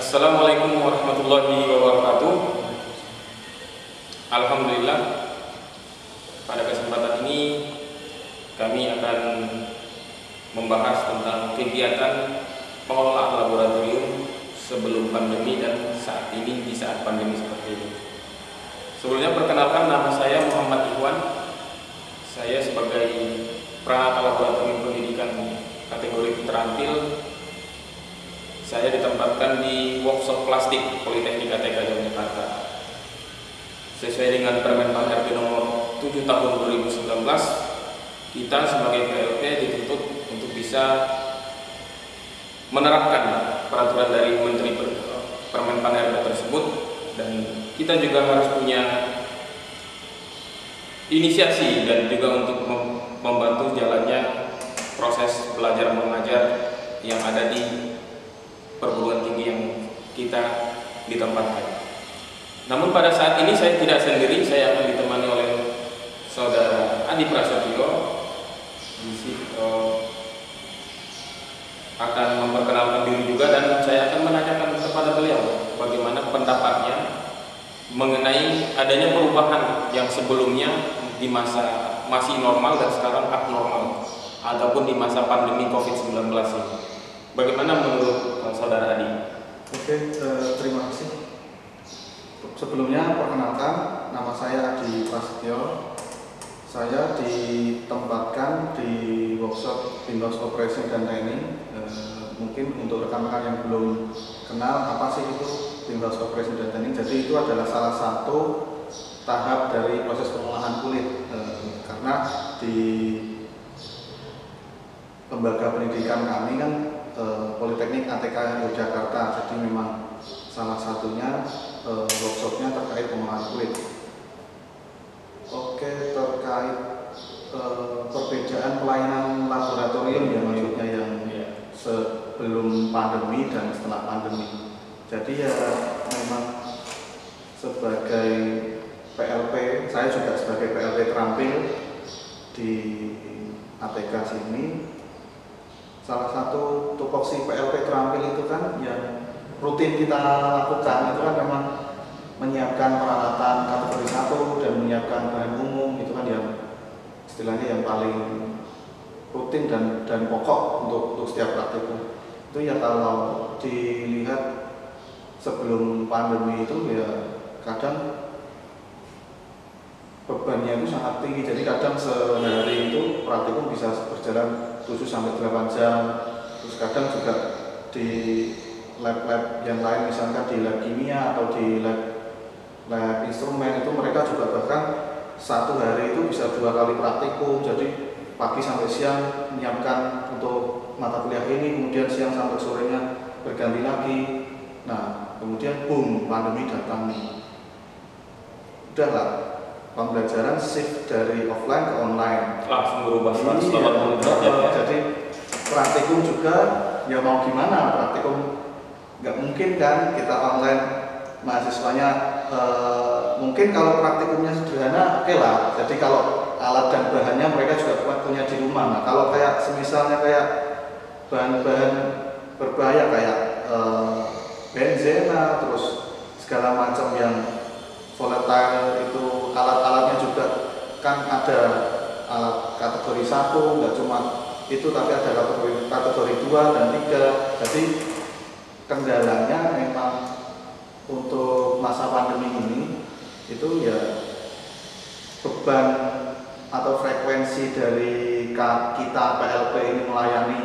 Assalamualaikum warahmatullahi wabarakatuh. Alhamdulillah, pada kesempatan ini kami akan membahas tentang kegiatan pengelolaan laboratorium sebelum pandemi dan saat ini di saat pandemi seperti ini. Sebelumnya perkenalkan, nama saya Muhammad Ikhwan. Saya sebagai peranata laboratorium pendidikan kategori terampil. Saya ditempatkan di workshop plastik Politeknik ATK Yogyakarta. Sesuai dengan Permen Pan RB nomor 7 tahun 2019, kita sebagai PLP dituntut untuk bisa menerapkan peraturan dari Menteri Permen Pan RB tersebut, dan kita juga harus punya inisiasi dan juga untuk membantu jalannya proses belajar mengajar yang ada di perguruan tinggi yang kita ditempatkan. Namun pada saat ini saya tidak sendiri, saya akan ditemani oleh Saudara Adi Prasetyo. Akan memperkenalkan diri juga, dan saya akan menanyakan kepada beliau bagaimana pendapatnya mengenai adanya perubahan yang sebelumnya di masa masih normal dan sekarang abnormal, ataupun di masa pandemi COVID-19 ini. Bagaimana menurut Saudara Adi? Oke, terima kasih. Sebelumnya perkenalkan, nama saya Adi Prasetyo. Saya ditempatkan di workshop Windows Operation dan Training. Mungkin untuk rekan-rekan yang belum kenal apa sih itu Windows Operation dan Training. Jadi itu adalah salah satu tahap dari proses pengolahan kulit. Karena di lembaga pendidikan kami kan Politeknik ATK Yogyakarta, jadi memang salah satunya workshopnya terkait pengolahan kulit. Oke, terkait perbedaan pelayanan laboratorium ya, maksudnya yang sebelum pandemi dan setelah pandemi. Jadi ya memang sebagai PLP, saya juga sebagai PLP terampil di ATK sini. Salah satu tupoksi PLP terampil itu kan yang rutin kita lakukan itu kan memang menyiapkan peralatan kategori 1 dan menyiapkan bahan umum. Itu kan yang istilahnya yang paling rutin dan pokok untuk setiap praktikum. Itu ya kalau dilihat sebelum pandemi itu ya kadang bebannya itu sangat tinggi. Jadi kadang sehari itu praktikum bisa berjalan 7-8 jam. Terus kadang juga di lab-lab yang lain, misalkan di lab kimia atau di lab instrumen, itu mereka juga bahkan satu hari itu bisa 2 kali praktikum. Jadi pagi sampai siang menyiapkan untuk mata kuliah ini, kemudian siang sampai sorenya berganti lagi. Nah, kemudian boom, pandemi datang nih. Udahlah, pembelajaran shift dari offline ke online, Langsung berubah 180 derajat ya. Jadi praktikum juga ya mau gimana, praktikum nggak mungkin kan kita online, mahasiswanya mungkin kalau praktikumnya sederhana oke lah. Jadi kalau alat dan bahannya mereka juga punya di rumah. Nah, kalau kayak semisalnya kayak bahan-bahan berbahaya kayak benzena, terus segala macam yang volatile, itu alat-alatnya juga kan ada alat kategori 1, nggak cuma itu, tapi ada kategori 2 dan 3. Jadi kendalanya memang untuk masa pandemi ini itu ya beban atau frekuensi dari kita PLP ini melayani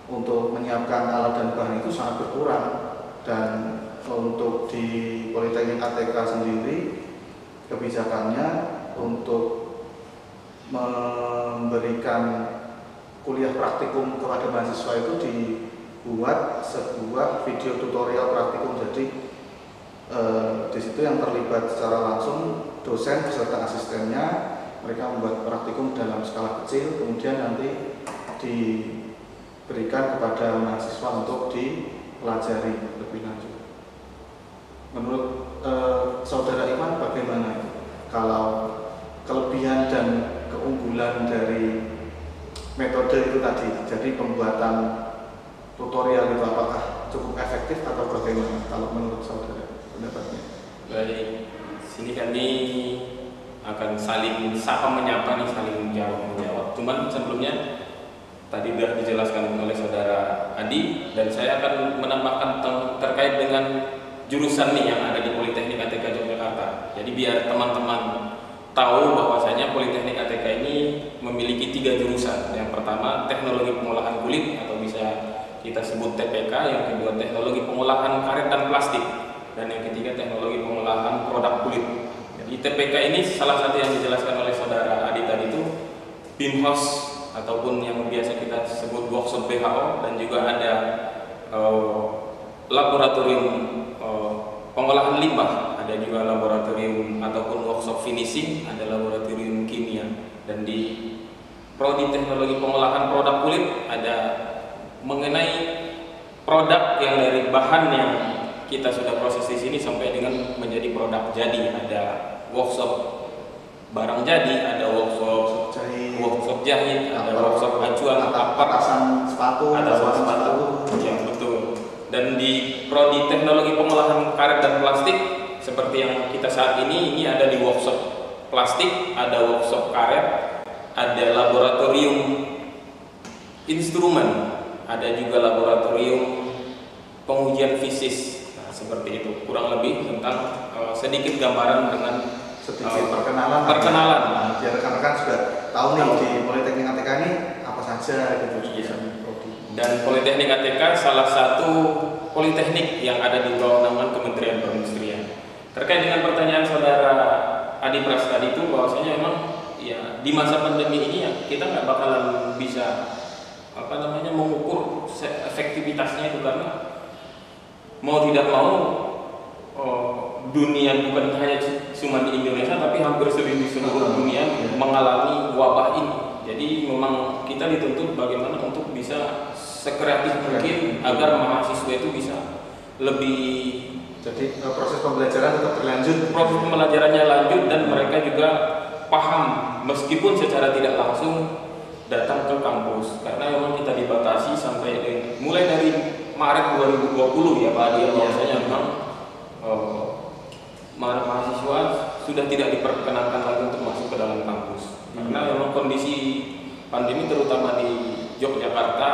untuk menyiapkan alat dan bahan itu sangat berkurang. Dan untuk di Politeknik ATK sendiri, kebijakannya untuk memberikan kuliah praktikum kepada mahasiswa itu dibuat sebuah video tutorial praktikum. Jadi di situ yang terlibat secara langsung dosen beserta asistennya. Mereka membuat praktikum dalam skala kecil, kemudian nanti diberikan kepada mahasiswa untuk dipelajari lebih lanjut. Menurut Saudara Iman bagaimana kalau kelebihan dan keunggulan dari metode itu tadi? Jadi pembuatan tutorial itu apakah cukup efektif atau bagaimana kalau menurut saudara pendapatnya? Baik, sini kami akan saling sapa menyapa nih, saling menjawab. Cuman sebelumnya tadi sudah dijelaskan oleh saudara Adi, dan saya akan menambahkan terkait dengan jurusan nih yang ada di Politeknik ATK Yogyakarta. Jadi biar teman-teman tahu bahwasanya Politeknik ATK ini memiliki 3 jurusan. Yang pertama Teknologi Pengolahan Kulit atau bisa kita sebut TPK, yang kedua Teknologi Pengolahan Karet dan Plastik, dan yang ketiga Teknologi Pengolahan Produk Kulit. Di TPK ini salah satu yang dijelaskan oleh saudara Adi tadi itu BIMHOS ataupun yang biasa kita sebut workshop BHO, dan juga ada laboratorium pengolahan limbah, ada juga laboratorium ataupun workshop finishing, ada laboratorium kimia, dan di prodi teknologi pengolahan produk kulit ada mengenai produk yang dari bahan yang kita sudah proses di sini sampai dengan menjadi produk jadi. Ada workshop barang jadi, ada workshop jahit, ada workshop acuan, atasan sepatu, ya betul. Dan di prodi teknologi pengolahan karet dan plastik seperti yang kita saat ini ada di workshop plastik, ada workshop karet, ada laboratorium instrumen, ada juga laboratorium pengujian fisik. Nah, seperti itu kurang lebih tentang sedikit gambaran dengan sedikit perkenalan. Nah, biar rekan-rekan juga tahu nih di Politeknik ATK ini apa saja gitu. Iya. Dan Politeknik ATK salah satu politeknik yang ada di bawah naungan Kementerian Perindustrian. Terkait dengan pertanyaan saudara Adi Pras tadi itu, bahwasanya memang ya di masa pandemi ini ya kita nggak bakalan bisa mengukur efektivitasnya itu, karena mau tidak mau dunia bukan hanya cuma di Indonesia tapi hampir di seluruh dunia mengalami wabah ini. Jadi memang kita dituntut bagaimana untuk bisa sekreatif mungkin agar mahasiswa itu bisa lebih, jadi proses pembelajaran tetap berlanjut. Proses pembelajarannya lanjut dan mereka juga paham meskipun secara tidak langsung datang ke kampus, karena memang kita dibatasi sampai mulai dari Maret 2020 ya Pak Adi, biasanya memang mahasiswa sudah tidak diperkenankan lagi untuk masuk ke dalam kampus karena memang kondisi pandemi terutama di Yogyakarta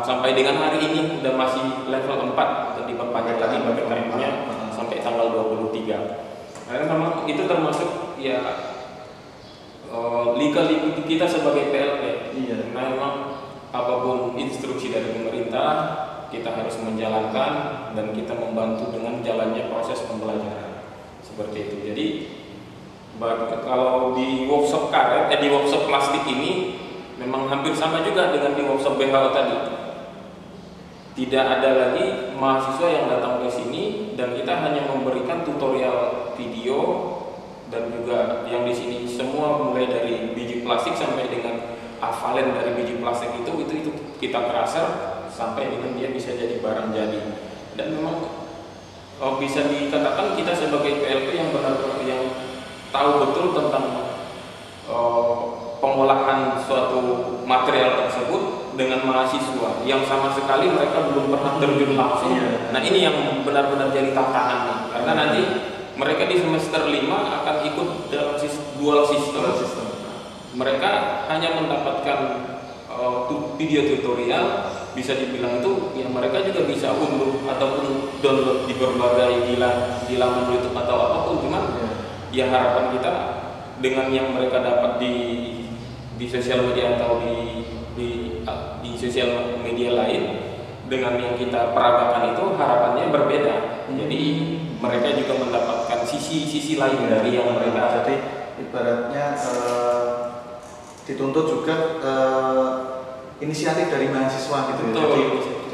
sampai dengan hari ini sudah masih level 4 dan diperpanjang lagi PPKM-nya sampai tanggal 23. Karena memang itu termasuk ya liga-liga kita sebagai PLP. Karena memang apapun instruksi dari pemerintah kita harus menjalankan dan kita membantu dengan jalannya proses pembelajaran seperti itu. Jadi kalau di workshop karet, di workshop plastik ini memang hampir sama juga dengan di workshop BHO tadi. Tidak ada lagi mahasiswa yang datang ke sini dan kita hanya memberikan tutorial video, dan juga yang di sini semua mulai dari biji plastik sampai dengan hafalen dari biji plastik itu kita tracer sampai dengan dia bisa jadi barang jadi. Dan memang bisa dikatakan kita sebagai PLP yang benar-benar yang tahu betul tentang pengolahan suatu material tersebut dengan mahasiswa yang sama sekali mereka belum pernah terjun langsung. Nah ini yang benar-benar jadi tantangan nih, karena nanti mereka di semester 5 akan ikut dalam dual system. Mereka hanya mendapatkan video tutorial, bisa dibilang itu ya mereka juga bisa unduh ataupun download di berbagai di laman YouTube atau apapun. Cuman ya harapan kita dengan yang mereka dapat di sosial media atau di sosial media lain dengan yang kita peragakan itu harapannya berbeda. Jadi mereka juga mendapatkan sisi lain dari yang mereka. Jadi ibaratnya dituntut juga inisiatif dari mahasiswa gitu ya.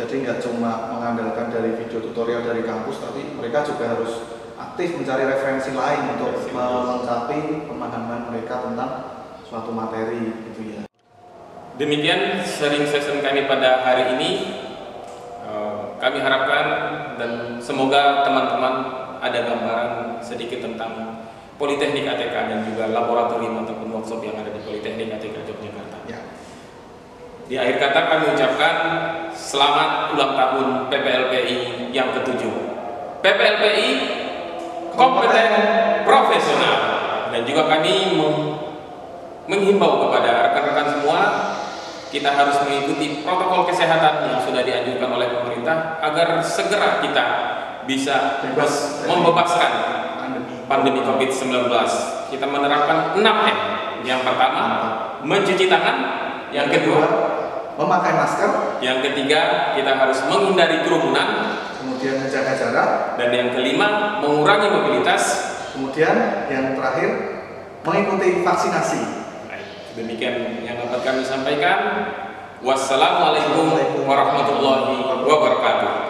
Jadi nggak cuma mengandalkan dari video tutorial dari kampus, tapi mereka juga harus aktif mencari referensi lain untuk melengkapi pemahaman mereka tentang suatu materi gitu ya. Demikian sharing session kami pada hari ini. Kami harapkan dan semoga teman-teman ada gambaran sedikit tentang Politeknik ATK dan juga laboratorium ataupun workshop yang ada di Politeknik ATK Yogyakarta. Ya. Di akhir kata kami ucapkan selamat ulang tahun PPLPI yang ke-7. PPLPI kompeten, profesional, dan juga kami menghimbau kepada rekan-rekan semua, kita harus mengikuti protokol kesehatan yang sudah dianjurkan oleh pemerintah agar segera kita bisa membebaskan pandemi COVID-19. Kita menerapkan 6M. Yang pertama, mencuci tangan. Yang kedua, memakai masker. Yang ketiga, kita harus menghindari kerumunan. Kemudian menjaga jarak. Dan yang kelima, mengurangi mobilitas. Kemudian yang terakhir, mengikuti vaksinasi. Demikian yang dapat kami sampaikan. Wassalamualaikum warahmatullahi wabarakatuh.